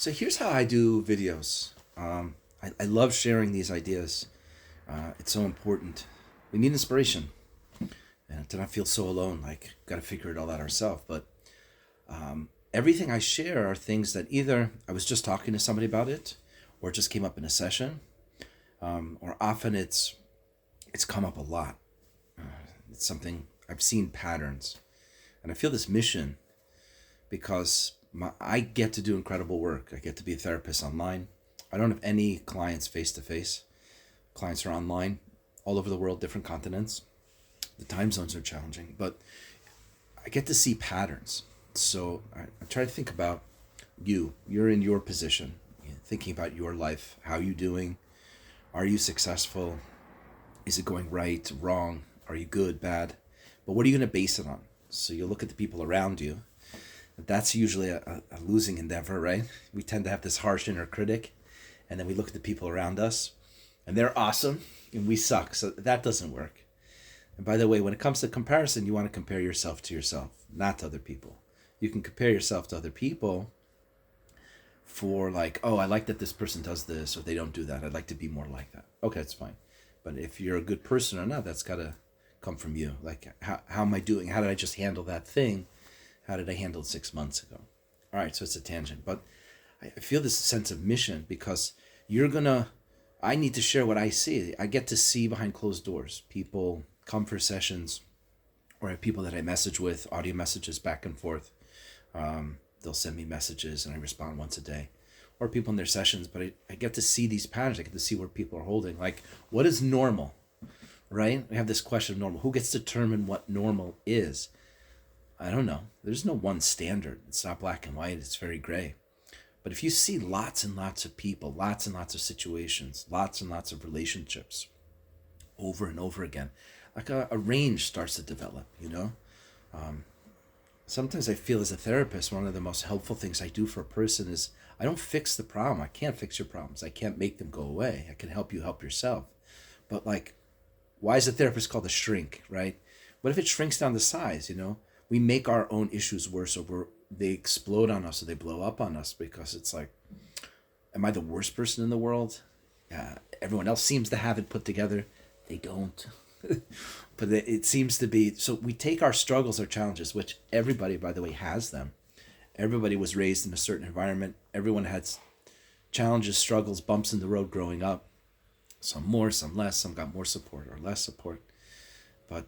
So here's how I do videos. I love sharing these ideas. It's so important. We need inspiration and to not feel so alone, like got to figure it all out ourselves. But everything I share are things that either I was just talking to somebody about it, or it just came up in a session, or often it's come up a lot. It's something I've seen patterns, and I feel this mission because I get to do incredible work. I get to be a therapist online. I don't have any clients face to face. Clients are online, all over the world, different continents. The time zones are challenging, but I get to see patterns. So I try to think about you. You're in your position, thinking about your life. How are you doing? Are you successful? Is it going right, wrong? Are you good, bad? But what are you going to base it on? So you look at the people around you. That's usually a losing endeavor, right? We tend to have this harsh inner critic, and then we look at the people around us, and they're awesome, and we suck. So that doesn't work. And by the way, when it comes to comparison, you want to compare yourself to yourself, not to other people. You can compare yourself to other people for like, oh, I like that this person does this, or they don't do that. I'd like to be more like that. Okay, that's fine. But if you're a good person or not, that's got to come from you. Like, how am I doing? How did I just handle that thing? How did I handle it 6 months ago? All right, so it's a tangent. But I feel this sense of mission because I need to share what I see. I get to see behind closed doors. People come for sessions, or I have people that I message with, audio messages back and forth. They'll send me messages and I respond once a day. Or people in their sessions, but I get to see these patterns. I get to see where people are holding. Like, what is normal, right? We have this question of normal. Who gets to determine what normal is? I don't know. There's no one standard. It's not black and white. It's very gray. But if you see lots and lots of people, lots and lots of situations, lots and lots of relationships over and over again, like a range starts to develop, you know? Sometimes I feel as a therapist, one of the most helpful things I do for a person is I don't fix the problem. I can't fix your problems. I can't make them go away. I can help you help yourself. But like, why is a therapist called a shrink, right? What if it shrinks down to size, you know? We make our own issues worse, or they explode on us, or they blow up on us because it's like, am I the worst person in the world? Yeah, everyone else seems to have it put together. They don't. But it seems to be, so we take our struggles, our challenges, which everybody, by the way, has them. Everybody was raised in a certain environment. Everyone had challenges, struggles, bumps in the road growing up. Some more, some less. Some got more support or less support. But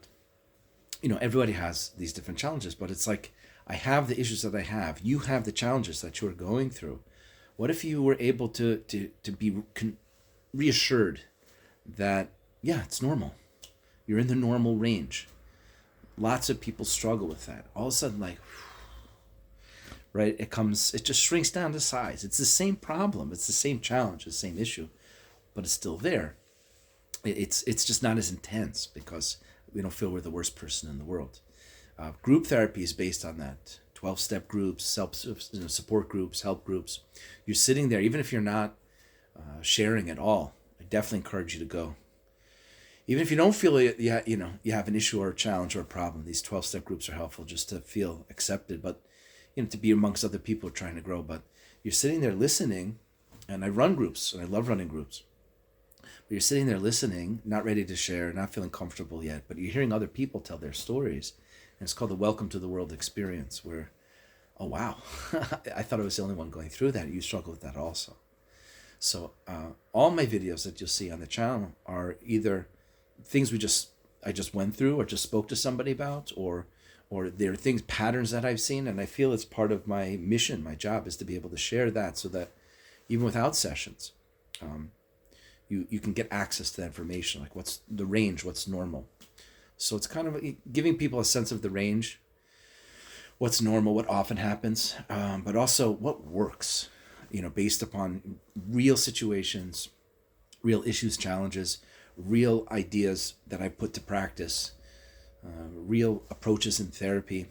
you know, everybody has these different challenges, but it's like, I have the issues that I have. You have the challenges that you're going through. What if you were able to be reassured that, yeah, it's normal. You're in the normal range. Lots of people struggle with that. All of a sudden, like, right, it just shrinks down to size. It's the same problem. It's the same challenge, the same issue, but it's still there. It's just not as intense because we don't feel we're the worst person in the world. Group therapy is based on that. 12-step groups, support groups, help groups. You're sitting there, even if you're not sharing at all, I definitely encourage you to go. Even if you don't feel you have an issue or a challenge or a problem, these 12-step groups are helpful just to feel accepted, but to be amongst other people trying to grow. But you're sitting there listening, and I run groups, and I love running groups. But you're sitting there listening, not ready to share, not feeling comfortable yet, but you're hearing other people tell their stories. And it's called the Welcome to the World experience, where, oh, wow, I thought I was the only one going through that. You struggle with that also. So all my videos that you'll see on the channel are either things I just went through or just spoke to somebody about, or they're things, patterns that I've seen. And I feel it's part of my mission, my job is to be able to share that so that even without sessions, you can get access to that information, like what's the range, what's normal. So it's kind of giving people a sense of the range, what's normal, what often happens, but also what works, based upon real situations, real issues, challenges, real ideas that I put to practice, real approaches in therapy,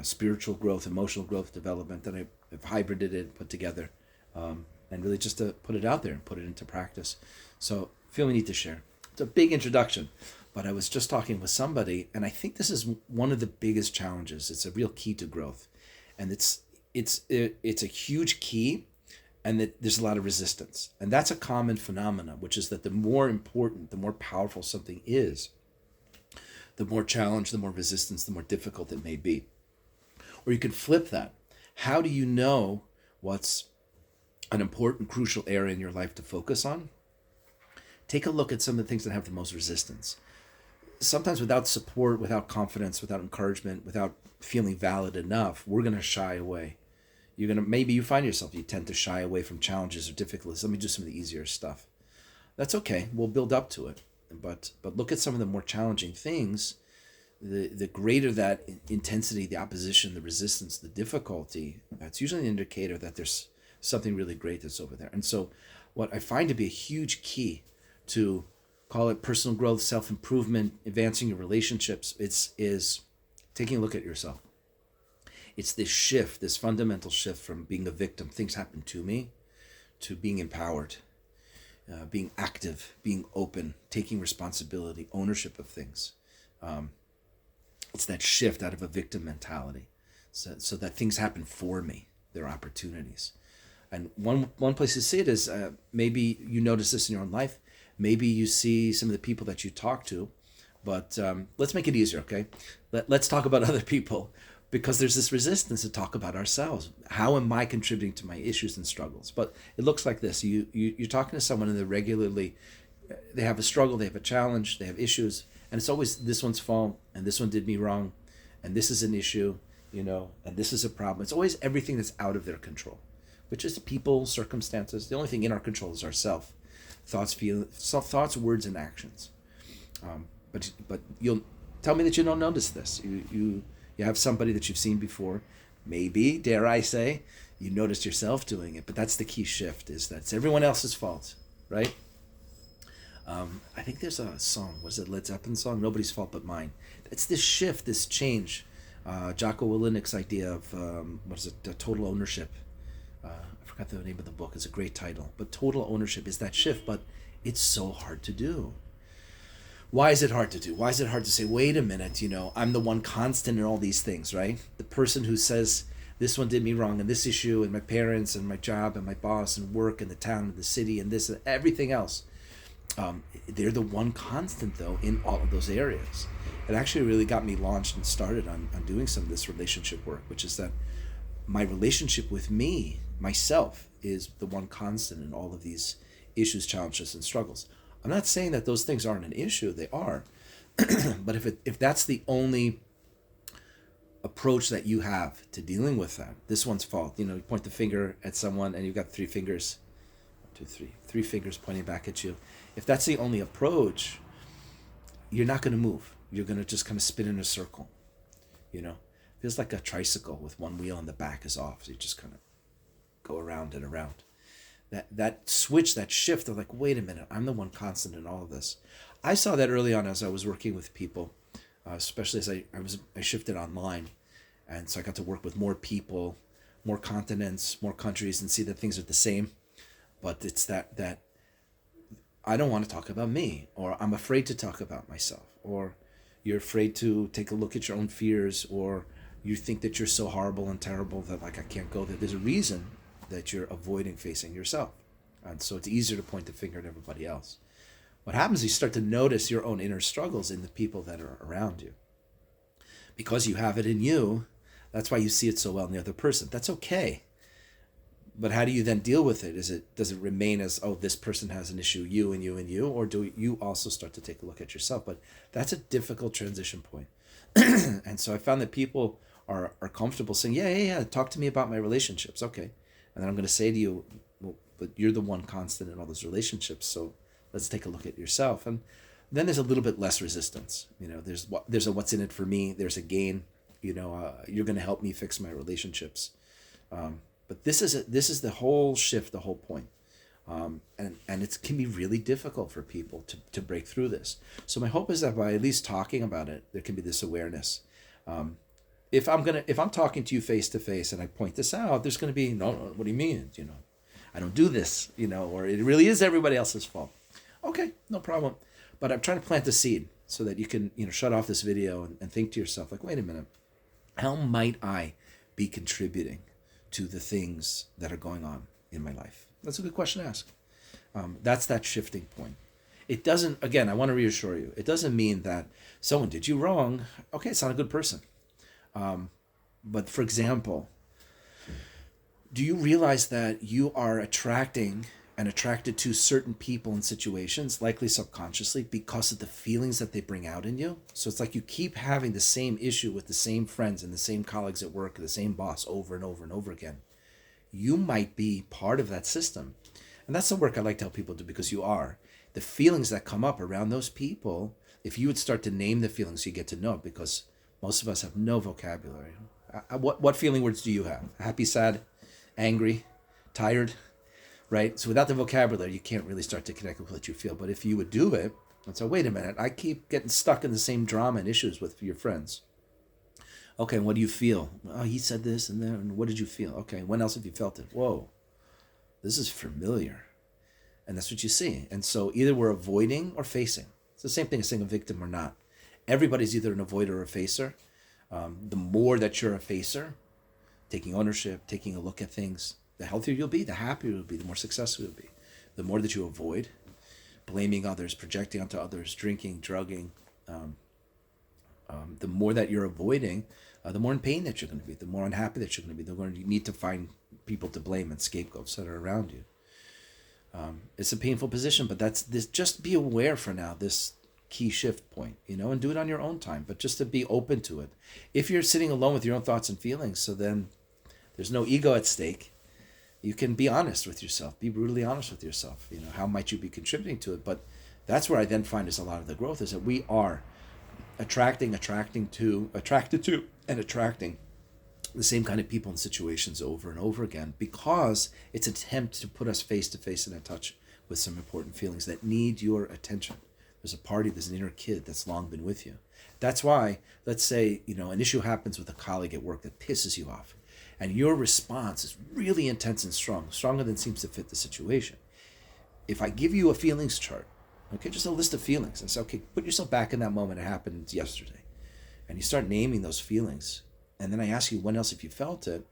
spiritual growth, emotional growth, development that I've hybrided and put together, and really just to put it out there and put it into practice. So I feel we need to share. It's a big introduction, but I was just talking with somebody, and I think this is one of the biggest challenges. It's a real key to growth, and it's a huge key, and that there's a lot of resistance. And that's a common phenomenon, which is that the more important, the more powerful something is, the more challenge, the more resistance, the more difficult it may be. Or you can flip that. How do you know what's an important, crucial area in your life to focus on? Take a look at some of the things that have the most resistance. Sometimes without support, without confidence, without encouragement, without feeling valid enough, we're going to shy away. Maybe you find yourself, you tend to shy away from challenges or difficulties. Let me do some of the easier stuff. That's okay. We'll build up to it. But look at some of the more challenging things. The greater that intensity, the opposition, the resistance, the difficulty, that's usually an indicator that there's something really great that's over there. And so what I find to be a huge key to, call it personal growth, self-improvement, advancing your relationships, is taking a look at yourself. It's this shift, this fundamental shift from being a victim, things happen to me, to being empowered, being active, being open, taking responsibility, ownership of things. It's that shift out of a victim mentality, so that things happen for me. They're opportunities. And one place to see it is maybe you notice this in your own life. Maybe you see some of the people that you talk to, but let's make it easier, okay? Let's talk about other people, because there's this resistance to talk about ourselves. How am I contributing to my issues and struggles? But it looks like this. You're talking to someone and they have a struggle, they have a challenge, they have issues, and it's always this one's fault, and this one did me wrong, and this is an issue, and this is a problem. It's always everything that's out of their control, which is people, circumstances. The only thing in our control is ourself. Thoughts, words, and actions. But you'll tell me that you don't notice this. You have somebody that you've seen before. Maybe, dare I say, you noticed yourself doing it. But that's the key shift, is that it's everyone else's fault, right? I think there's a song. Was it Led Zeppelin song? Nobody's fault but mine. It's this shift, this change. Jocko Willink's idea of total ownership. I forgot the name of the book. It's a great title. But total ownership is that shift, but it's so hard to do. Why is it hard to do? Why is it hard to say, wait a minute, I'm the one constant in all these things, right? The person who says, this one did me wrong, and this issue, and my parents, and my job, and my boss, and work, and the town, and the city, and this, and everything else. They're the one constant, though, in all of those areas. It actually really got me launched and started on doing some of this relationship work, which is that my relationship with myself, is the one constant in all of these issues, challenges, and struggles. I'm not saying that those things aren't an issue. They are. But if that's the only approach that you have to dealing with that, this one's fault. You point the finger at someone and you've got three fingers pointing back at you. If that's the only approach, you're not going to move. You're going to just kind of spin in a circle. Feels like a tricycle with one wheel on the back is off. So you just kind of go around and around. That switch, that shift of like, wait a minute, I'm the one constant in all of this. I saw that early on as I was working with people, especially as I shifted online. And so I got to work with more people, more continents, more countries, and see that things are the same. But it's that I don't want to talk about me, or I'm afraid to talk about myself, or you're afraid to take a look at your own fears, or you think that you're so horrible and terrible that I can't go there. There's a reason that you're avoiding facing yourself. And so it's easier to point the finger at everybody else. What happens is you start to notice your own inner struggles in the people that are around you. Because you have it in you, that's why you see it so well in the other person. That's okay. But how do you then deal with it? Does it remain as, this person has an issue, you and you and you, or do you also start to take a look at yourself? But that's a difficult transition point. And so I found that people are comfortable saying, yeah, talk to me about my relationships. Okay. And then I'm going to say to you, well, but you're the one constant in all those relationships, so let's take a look at yourself. And then there's a little bit less resistance. There's a what's in it for me. There's a gain. You're going to help me fix my relationships. But this is the whole shift, the whole point. And it can be really difficult for people to break through this. So my hope is that by at least talking about it, there can be this awareness. If I'm talking to you face to face and I point this out, there's going to be, no, what do you mean? I don't do this, or it really is everybody else's fault. Okay, no problem. But I'm trying to plant the seed so that you can, shut off this video and think to yourself, like, wait a minute, how might I be contributing to the things that are going on in my life? That's a good question to ask. That's that shifting point. It doesn't, again, I want to reassure you, it doesn't mean that someone did you wrong. Okay, it's not a good person. But for example, do you realize that you are attracting and attracted to certain people and situations, likely subconsciously, because of the feelings that they bring out in you? So it's like you keep having the same issue with the same friends and the same colleagues at work, the same boss over and over and over again. You might be part of that system. And that's the work I like to help people do, because you are. The feelings that come up around those people, if you would start to name the feelings, you get to know it, because most of us have no vocabulary. What feeling words do you have? Happy, sad, angry, tired, right? So without the vocabulary, you can't really start to connect with what you feel. But if you would do it, and so wait a minute, I keep getting stuck in the same drama and issues with your friends. Okay, what do you feel? Oh, he said this and then, and what did you feel? Okay, when else have you felt it? Whoa, this is familiar. And that's what you see. And so either we're avoiding or facing. It's the same thing as saying a victim or not. Everybody's either an avoider or a facer. The more that you're a facer, taking ownership, taking a look at things, the healthier you'll be, the happier you'll be, the more successful you'll be. The more that you avoid, blaming others, projecting onto others, drinking, drugging, the more that you're avoiding, the more in pain that you're going to be, the more unhappy that you're going to be. They're going to need to find people to blame and scapegoats that are around you. It's a painful position, but that's this. Just be aware for now, this key shift point, and do it on your own time, but just to be open to it. If you're sitting alone with your own thoughts and feelings, so then there's no ego at stake. You can be honest with yourself, be brutally honest with yourself. How might you be contributing to it? But that's where I then find is a lot of the growth is that we are attracted to, and attracting the same kind of people and situations over and over again, because it's an attempt to put us face to face and in touch with some important feelings that need your attention. There's an inner kid that's long been with you. That's why, let's say, an issue happens with a colleague at work that pisses you off, and your response is really intense and strong, stronger than seems to fit the situation. If I give you a feelings chart, okay, just a list of feelings, and say, okay, put yourself back in that moment it happened yesterday, and you start naming those feelings, and then I ask you, when else have you felt it?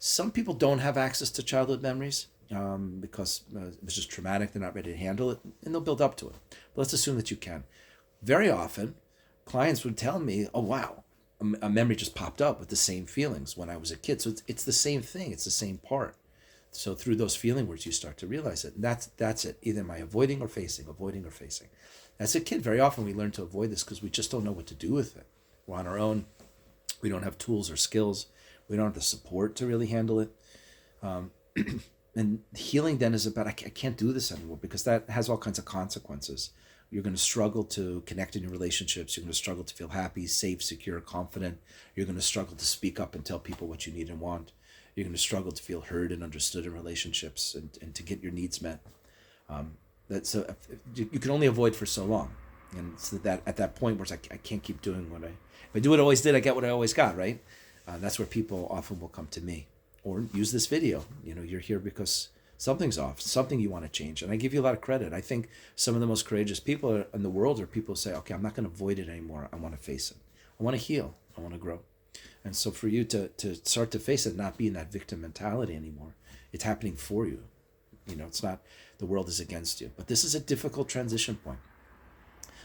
Some people don't have access to childhood memories because it was just traumatic. They're not ready to handle it, and they'll build up to it. But let's assume that you can. Very often, clients would tell me, oh, wow, a memory just popped up with the same feelings when I was a kid. So it's the same thing. It's the same part. So through those feeling words, you start to realize it. And that's it. Either am I avoiding or facing. As a kid, very often we learn to avoid this because we just don't know what to do with it. We're on our own. We don't have tools or skills. We don't have the support to really handle it. And healing then is about, I can't do this anymore, because that has all kinds of consequences. You're going to struggle to connect in your relationships. You're going to struggle to feel happy, safe, secure, confident. You're going to struggle to speak up and tell people what you need and want. You're going to struggle to feel heard and understood in relationships and to get your needs met. You can only avoid for so long. And so that at that point where it's like, I can't keep doing if I do what I always did, I get what I always got, right? That's where people often will come to me or use this video. You're here because something's off, something you want to change. And I give you a lot of credit. I think some of the most courageous people in the world are people who say, okay, I'm not going to avoid it anymore. I want to face it. I want to heal. I want to grow. And so for you to start to face it, not be in that victim mentality anymore, it's happening for you. It's not the world is against you. But this is a difficult transition point.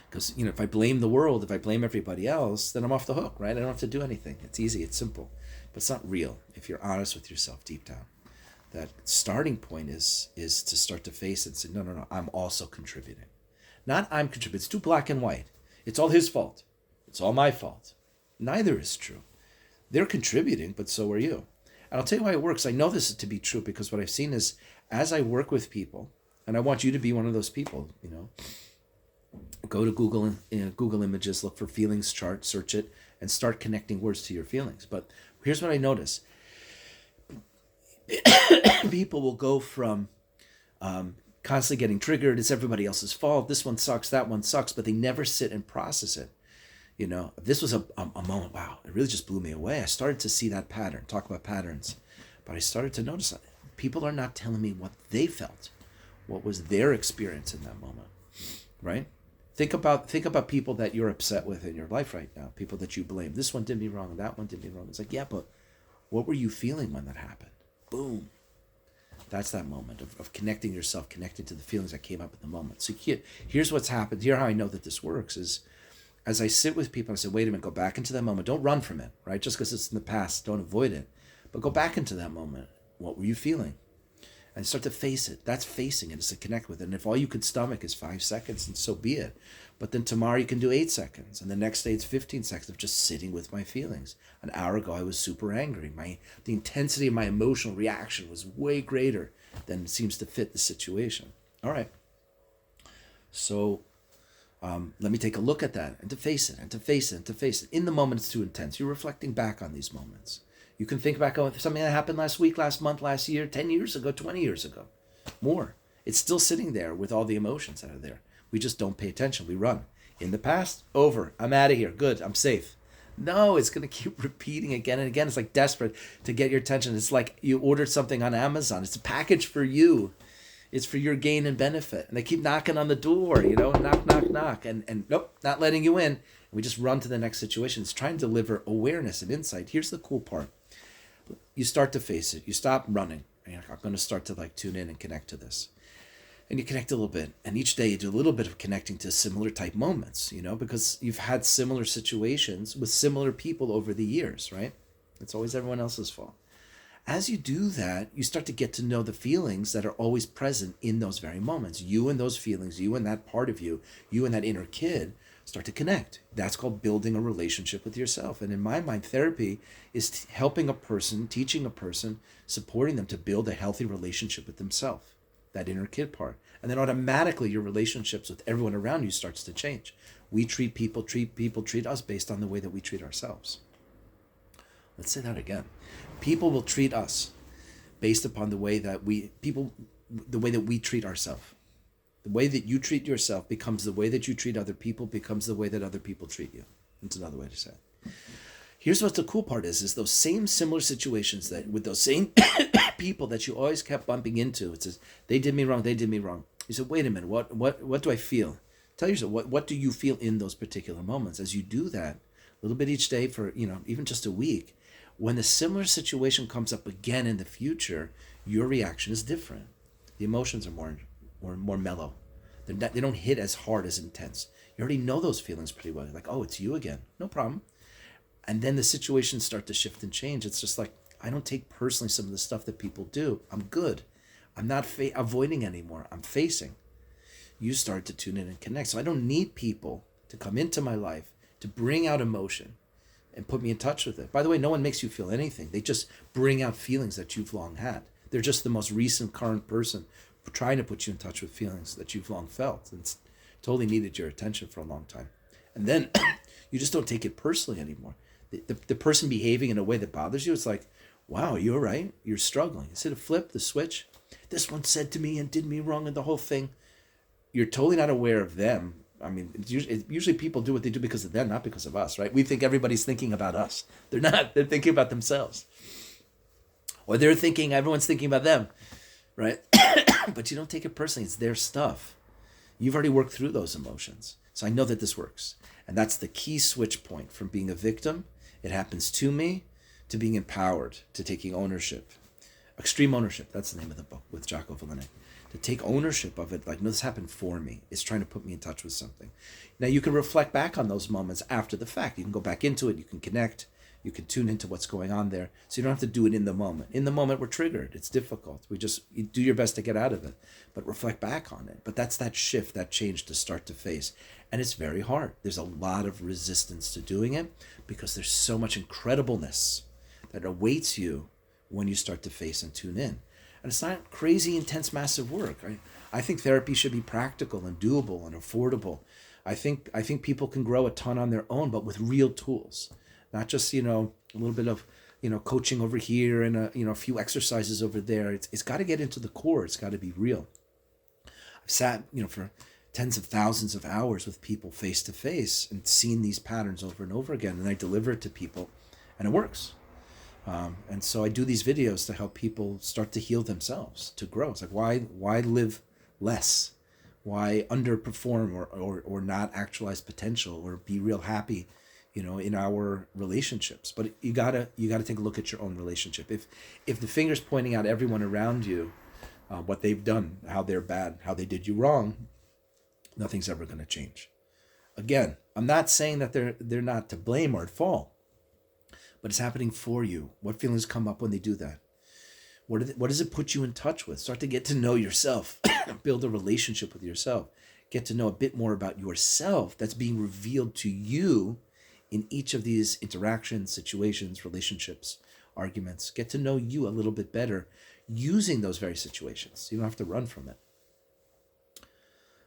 Because, if I blame the world, if I blame everybody else, then I'm off the hook, right? I don't have to do anything. It's easy, it's simple. But it's not real if you're honest with yourself deep down. That starting point is to start to face it and say, no, I'm also contributing. Not I'm contributing. It's too black and white. It's all his fault. It's all my fault. Neither is true. They're contributing, but so are you. And I'll tell you why it works. I know this to be true because what I've seen is as I work with people, and I want you to be one of those people, go to Google Google Images, look for feelings chart, search it, and start connecting words to your feelings. But here's what I notice. People will go from constantly getting triggered. It's everybody else's fault. This one sucks. That one sucks. But they never sit and process it. This was a moment. Wow, it really just blew me away. I started to see that pattern. Talk about patterns. But I started to notice that people are not telling me what they felt. What was their experience in that moment, right? Think about people that you're upset with in your life right now. People that you blame. This one did me wrong. That one did me wrong. It's like, yeah, but what were you feeling when that happened? Boom. That's that moment of connecting yourself, connecting to the feelings that came up at the moment. So here's what's happened. Here how I know that this works is, as I sit with people, I say, wait a minute, go back into that moment. Don't run from it, right? Just because it's in the past, don't avoid it. But go back into that moment. What were you feeling? And start to face it. That's facing it. It's to connect with it. And if all you could stomach is 5 seconds, then so be it. But then tomorrow you can do 8 seconds. And the next day it's 15 seconds of just sitting with my feelings. An hour ago I was super angry. The intensity of my emotional reaction was way greater than seems to fit the situation. All right. So let me take a look at that and to face it and to face it and to face it. In the moment it's too intense. You're reflecting back on these moments. You can think back on something that happened last week, last month, last year, 10 years ago, 20 years ago, more. It's still sitting there with all the emotions that are there. We just don't pay attention. We run. In the past, over. I'm out of here. Good. I'm safe. No, it's going to keep repeating again and again. It's like desperate to get your attention. It's like you ordered something on Amazon. It's a package for you. It's for your gain and benefit. And they keep knocking on the door, knock, knock, knock. And nope, not letting you in. And we just run to the next situation. It's trying to deliver awareness and insight. Here's the cool part. You start to face it. You stop running. I'm going to start to tune in and connect to this. And you connect a little bit. And each day you do a little bit of connecting to similar type moments, because you've had similar situations with similar people over the years, right? It's always everyone else's fault. As you do that, you start to get to know the feelings that are always present in those very moments. You and those feelings, you and that part of you, you and that inner kid start to connect. That's called building a relationship with yourself. And in my mind, therapy is helping a person, teaching a person, supporting them to build a healthy relationship with themselves, that inner kid part. And then automatically your relationships with everyone around you starts to change. We treat people treat us based on the way that we treat ourselves. Let's say that again. People will treat us based upon the way that we treat ourselves. The way that you treat yourself becomes the way that you treat other people, becomes the way that other people treat you. That's another way to say it. Here's what the cool part is those same similar situations that with those same people that you always kept bumping into. It says, they did me wrong. You said, wait a minute, what do I feel? Tell yourself, what do you feel in those particular moments? As you do that, a little bit each day for, even just a week, when a similar situation comes up again in the future, your reaction is different. The emotions are more mellow. They don't hit as hard, as intense. You already know those feelings pretty well. You're like, oh, it's you again. No problem. And then the situations start to shift and change. It's just like, I don't take personally some of the stuff that people do. I'm good. I'm not avoiding anymore. I'm facing. You start to tune in and connect. So I don't need people to come into my life to bring out emotion and put me in touch with it. By the way, no one makes you feel anything. They just bring out feelings that you've long had. They're just the most recent current person trying to put you in touch with feelings that you've long felt. And it's totally needed your attention for a long time. And then you just don't take it personally anymore. The person behaving in a way that bothers you, it's like, wow, you're right. You're struggling. Instead of flip the switch, this one said to me and did me wrong and the whole thing. You're totally not aware of them. I mean, usually people do what they do because of them, not because of us, right? We think everybody's thinking about us. They're not. They're thinking about themselves. Or they're thinking everyone's thinking about them, right? But you don't take it personally. It's their stuff. You've already worked through those emotions. So I know that this works. And that's the key switch point from being a victim, it happens to me, to being empowered, to taking ownership. Extreme ownership, that's the name of the book with Jocko Willink. To take ownership of it, like, no, this happened for me. It's trying to put me in touch with something. Now, you can reflect back on those moments after the fact. You can go back into it. You can connect. You can tune into what's going on there. So you don't have to do it in the moment. In the moment, we're triggered. It's difficult. You do your best to get out of it, but reflect back on it. But that's that shift, that change to start to face. And it's very hard. There's a lot of resistance to doing it because there's so much incredibleness that awaits you when you start to face and tune in. And it's not crazy, intense, massive work. I think therapy should be practical and doable and affordable. I think people can grow a ton on their own, but with real tools, not just, a little bit of, coaching over here and a few exercises over there. It's got to get into the core. It's got to be real. I've sat, for tens of thousands of hours with people face to face and seen these patterns over and over again. And I deliver it to people and it works. And so I do these videos to help people start to heal themselves, to grow. It's like, why live less? Why underperform or not actualize potential or be real happy, in our relationships? But you gotta take a look at your own relationship. If the finger's pointing out everyone around you, what they've done, how they're bad, how they did you wrong, nothing's ever going to change. Again, I'm not saying that they're not to blame or at fault, but it's happening for you. What feelings come up when they do that? What does it put you in touch with? Start to get to know yourself, build a relationship with yourself, get to know a bit more about yourself that's being revealed to you in each of these interactions, situations, relationships, arguments. Get to know you a little bit better using those very situations. You don't have to run from it.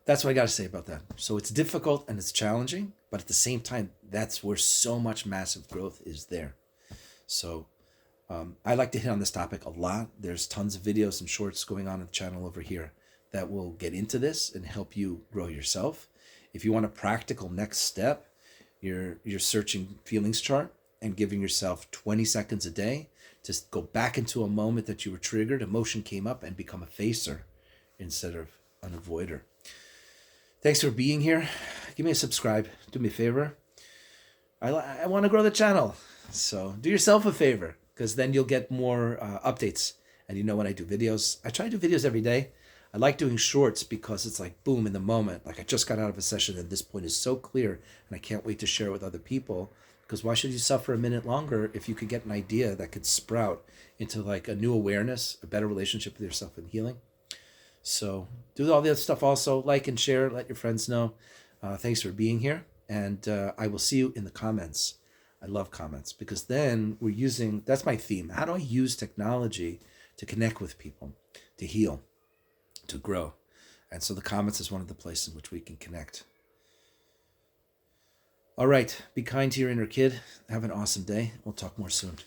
That's what I got to say about that. So it's difficult and it's challenging, but at the same time, that's where so much massive growth is there. So I like to hit on this topic a lot. There's tons of videos and shorts going on the channel over here that will get into this and help you grow yourself. If you want a practical next step, you're searching feelings chart and giving yourself 20 seconds a day to go back into a moment that you were triggered, emotion came up, and become a facer instead of an avoider. Thanks for being here. Give me a subscribe. Do me a favor. I want to grow the channel. So do yourself a favor, because then you'll get more updates. And you know when I do videos, I try to do videos every day. I like doing shorts because it's like boom in the moment. Like I just got out of a session and this point is so clear and I can't wait to share it with other people. Because why should you suffer a minute longer if you could get an idea that could sprout into like a new awareness, a better relationship with yourself and healing? So do all the other stuff also. Like and share. Let your friends know. Thanks for being here. And I will see you in the comments. I love comments because then we're using, that's my theme. How do I use technology to connect with people, to heal, to grow? And so the comments is one of the places in which we can connect. All right. Be kind to your inner kid. Have an awesome day. We'll talk more soon.